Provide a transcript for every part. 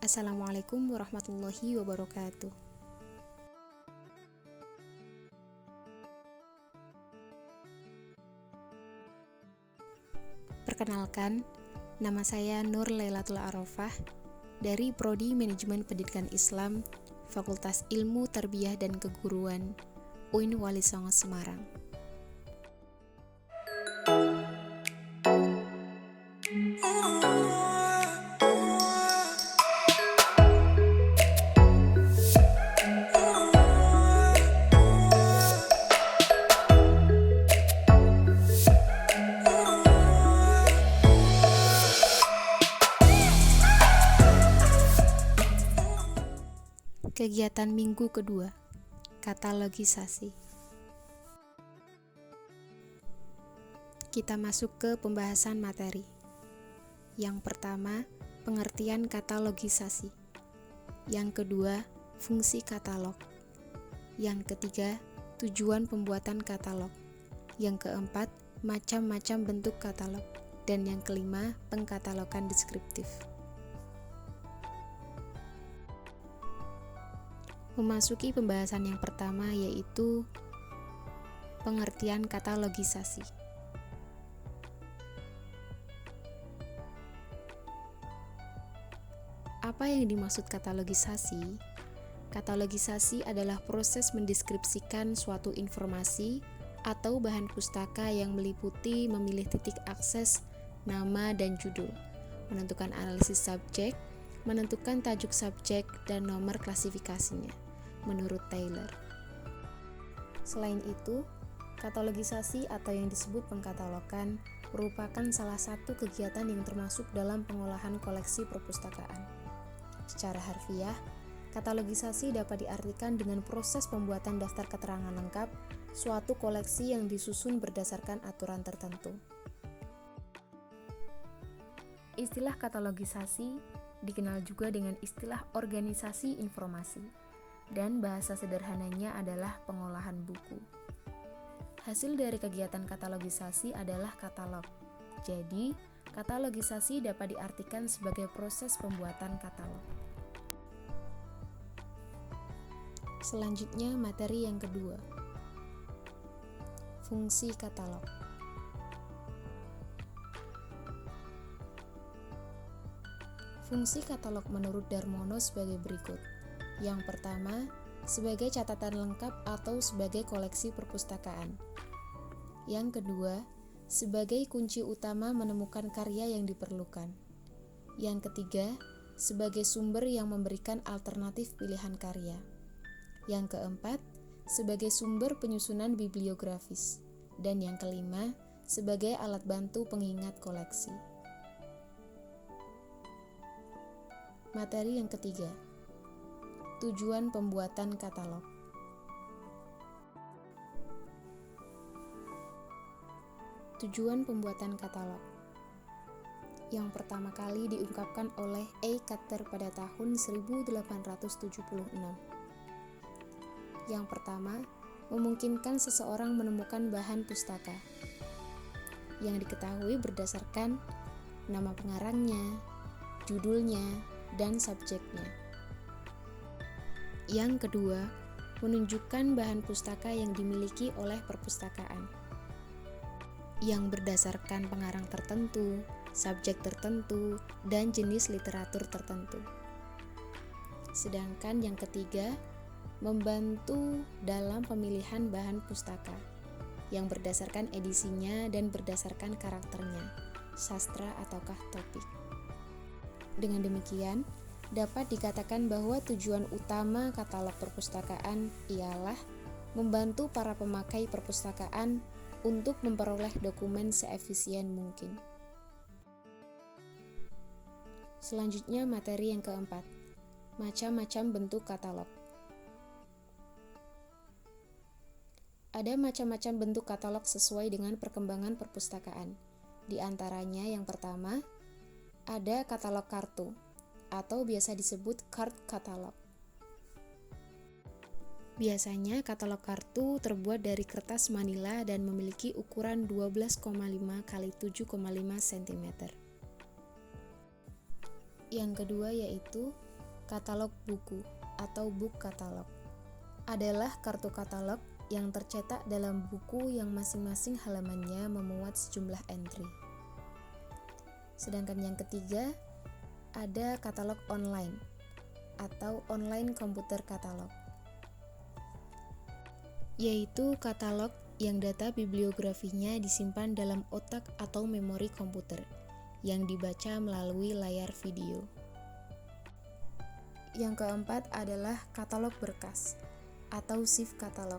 Assalamualaikum warahmatullahi wabarakatuh. Perkenalkan, nama saya Nur Lailatul Arafah dari Prodi Manajemen Pendidikan Islam, Fakultas Ilmu Tarbiyah dan Keguruan, UIN Wali Songo Semarang. Kegiatan minggu kedua, katalogisasi. Kita masuk ke pembahasan materi. Yang pertama, pengertian katalogisasi. Yang kedua, fungsi katalog. Yang ketiga, tujuan pembuatan katalog. Yang keempat, macam-macam bentuk katalog. Dan yang kelima, pengkatalogan deskriptif. Memasuki pembahasan yang pertama, yaitu pengertian katalogisasi. Apa yang dimaksud katalogisasi? Katalogisasi adalah proses mendeskripsikan suatu informasi atau bahan pustaka yang meliputi memilih titik akses, nama, dan judul, menentukan analisis subjek, menentukan tajuk subjek, dan nomor klasifikasinya, menurut Taylor. Selain itu, katalogisasi atau yang disebut pengkatalogan merupakan salah satu kegiatan yang termasuk dalam pengolahan koleksi perpustakaan. Secara harfiah, katalogisasi dapat diartikan dengan proses pembuatan daftar keterangan lengkap suatu koleksi yang disusun berdasarkan aturan tertentu. Istilah katalogisasi dikenal juga dengan istilah organisasi informasi, dan bahasa sederhananya adalah pengolahan buku. Hasil dari kegiatan katalogisasi adalah katalog. Jadi, katalogisasi dapat diartikan sebagai proses pembuatan katalog. Selanjutnya, materi yang kedua. Fungsi katalog. Fungsi katalog menurut Darmono sebagai berikut. Yang pertama, sebagai catatan lengkap atau sebagai koleksi perpustakaan. Yang kedua, sebagai kunci utama menemukan karya yang diperlukan. Yang ketiga, sebagai sumber yang memberikan alternatif pilihan karya. Yang keempat, sebagai sumber penyusunan bibliografis. Dan yang kelima, sebagai alat bantu pengingat koleksi. Materi yang ketiga, tujuan pembuatan katalog. Tujuan pembuatan katalog yang pertama kali diungkapkan oleh A. Cutter pada tahun 1876. Yang pertama, memungkinkan seseorang menemukan bahan pustaka yang diketahui berdasarkan nama pengarangnya, judulnya, dan subjeknya. Yang kedua, menunjukkan bahan pustaka yang dimiliki oleh perpustakaan yang berdasarkan pengarang tertentu, subjek tertentu, dan jenis literatur tertentu. Sedangkan yang ketiga, membantu dalam pemilihan bahan pustaka yang berdasarkan edisinya dan berdasarkan karakternya, sastra ataukah topik. Dengan demikian, dapat dikatakan bahwa tujuan utama katalog perpustakaan ialah membantu para pemakai perpustakaan untuk memperoleh dokumen seefisien mungkin. Selanjutnya, materi yang keempat, macam-macam bentuk katalog. Ada macam-macam bentuk katalog sesuai dengan perkembangan perpustakaan. Di antaranya yang pertama, ada katalog kartu, atau biasa disebut card catalog. Biasanya katalog kartu terbuat dari kertas manila dan memiliki ukuran 12,5 x 7,5 cm. Yang kedua yaitu Katalog buku atau book catalog adalah kartu katalog yang tercetak dalam buku yang masing-masing halamannya memuat sejumlah entry. Sedangkan yang ketiga, ada katalog online atau online komputer katalog, yaitu katalog yang data bibliografinya disimpan dalam otak atau memori komputer yang dibaca melalui layar video. Yang keempat adalah katalog berkas atau shift katalog.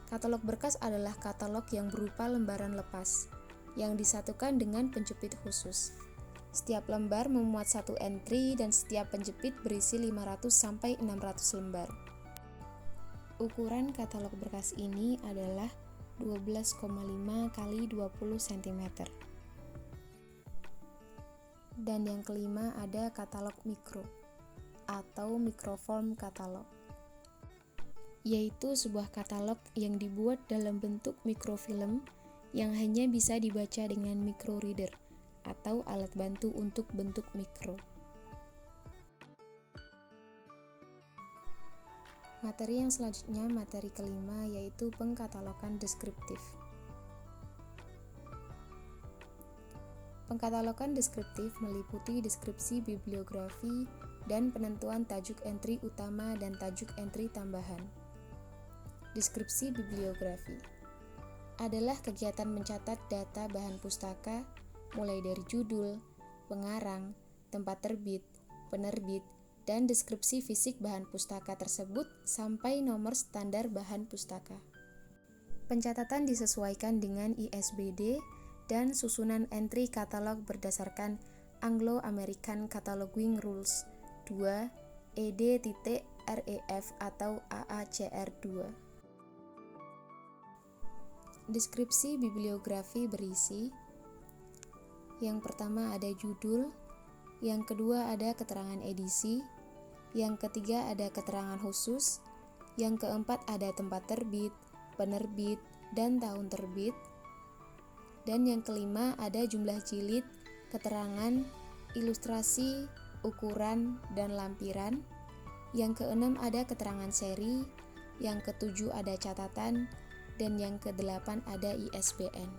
Katalog berkas adalah katalog yang berupa lembaran lepas yang disatukan dengan penjepit khusus. Setiap lembar memuat satu entry dan setiap penjepit berisi 500-600 lembar. Ukuran katalog berkas ini adalah 12,5 x 20 cm. Dan yang kelima ada katalog mikro atau microform katalog, yaitu sebuah katalog yang dibuat dalam bentuk mikrofilm yang hanya bisa dibaca dengan microreader atau alat bantu untuk bentuk mikro. Materi yang selanjutnya, materi kelima, yaitu pengkatalogan deskriptif. Pengkatalogan deskriptif meliputi deskripsi bibliografi dan penentuan tajuk entry utama dan tajuk entry tambahan. Deskripsi bibliografi adalah kegiatan mencatat data bahan pustaka mulai dari judul, pengarang, tempat terbit, penerbit, dan deskripsi fisik bahan pustaka tersebut sampai nomor standar bahan pustaka. Pencatatan disesuaikan dengan ISBD dan susunan entry katalog berdasarkan Anglo-American Cataloging Rules 2 ED.REF atau AACR2. Deskripsi bibliografi berisi: yang pertama ada judul, yang kedua ada keterangan edisi, yang ketiga ada keterangan khusus, yang keempat ada tempat terbit, penerbit, dan tahun terbit, dan yang kelima ada jumlah jilid, keterangan, ilustrasi, ukuran, dan lampiran, yang keenam ada keterangan seri, yang ketujuh ada catatan, dan yang kedelapan ada ISBN.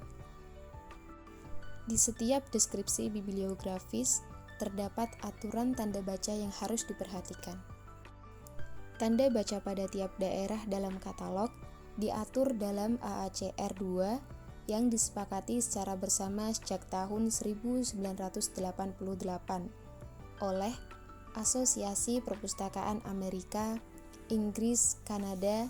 Di setiap deskripsi bibliografis terdapat aturan tanda baca yang harus diperhatikan. Tanda baca pada tiap daerah dalam katalog diatur dalam AACR 2 yang disepakati secara bersama sejak tahun 1988 oleh Asosiasi Perpustakaan Amerika, Inggris, Kanada,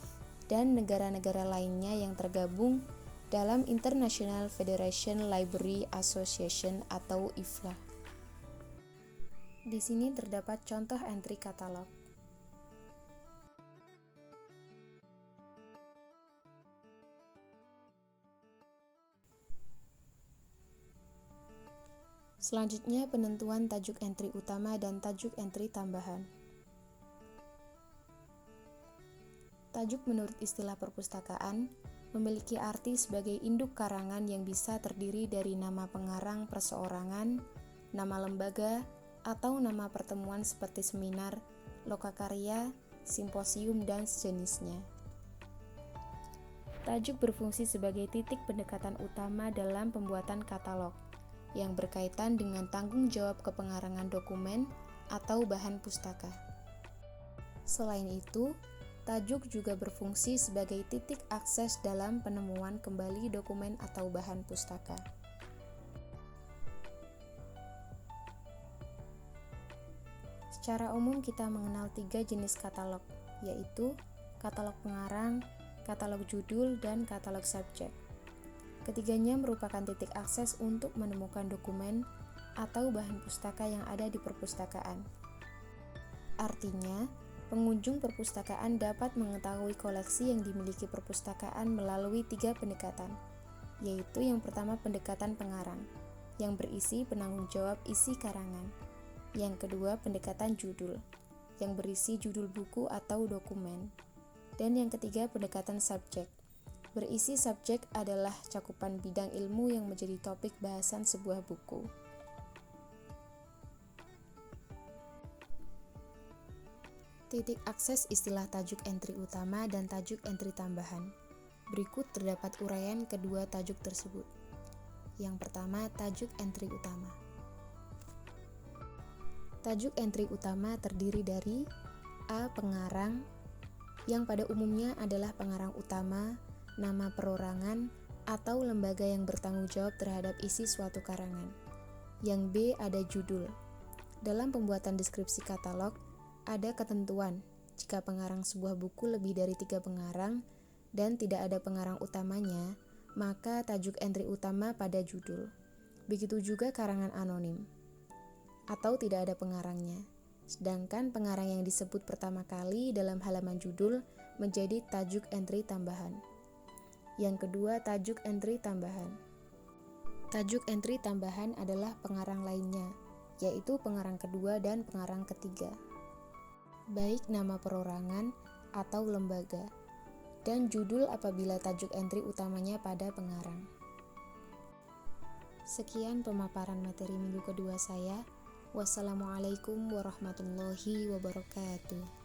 dan negara-negara lainnya yang tergabung dalam International Federation Library Association atau IFLA. Di sini terdapat contoh entry katalog. Selanjutnya, penentuan tajuk entry utama dan tajuk entry tambahan. Tajuk menurut istilah perpustakaan memiliki arti sebagai induk karangan yang bisa terdiri dari nama pengarang perseorangan, nama lembaga, atau nama pertemuan seperti seminar, lokakarya, simposium, dan sejenisnya. Tajuk berfungsi sebagai titik pendekatan utama dalam pembuatan katalog yang berkaitan dengan tanggung jawab kepengarangan dokumen atau bahan pustaka. Selain itu, tajuk juga berfungsi sebagai titik akses dalam penemuan kembali dokumen atau bahan pustaka. Secara umum kita mengenal 3 jenis katalog, yaitu katalog pengarang, katalog judul, dan katalog subjek. Ketiganya merupakan titik akses untuk menemukan dokumen atau bahan pustaka yang ada di perpustakaan. Artinya, pengunjung perpustakaan dapat mengetahui koleksi yang dimiliki perpustakaan melalui 3 pendekatan, yaitu yang pertama pendekatan pengarang, yang berisi penanggung jawab isi karangan. Yang kedua pendekatan judul, yang berisi judul buku atau dokumen. Dan yang ketiga pendekatan subjek, berisi subjek adalah cakupan bidang ilmu yang menjadi topik bahasan sebuah buku. Titik akses istilah tajuk entry utama dan tajuk entry tambahan. Berikut terdapat uraian kedua tajuk tersebut. Yang pertama, tajuk entry utama. Tajuk entry utama terdiri dari A. Pengarang, yang pada umumnya adalah pengarang utama, nama perorangan, atau lembaga yang bertanggung jawab terhadap isi suatu karangan. Yang B. Ada judul. Dalam pembuatan deskripsi katalog, ada ketentuan jika pengarang sebuah buku lebih dari 3 pengarang dan tidak ada pengarang utamanya, maka tajuk entry utama pada judul. Begitu juga karangan anonim atau tidak ada pengarangnya. Sedangkan pengarang yang disebut pertama kali dalam halaman judul menjadi tajuk entry tambahan. Yang kedua, tajuk entry tambahan. Tajuk entry tambahan adalah pengarang lainnya, yaitu pengarang kedua dan pengarang ketiga, baik nama perorangan atau lembaga, dan judul apabila tajuk entry utamanya pada pengarang. Sekian pemaparan materi minggu kedua saya. Wassalamualaikum warahmatullahi wabarakatuh.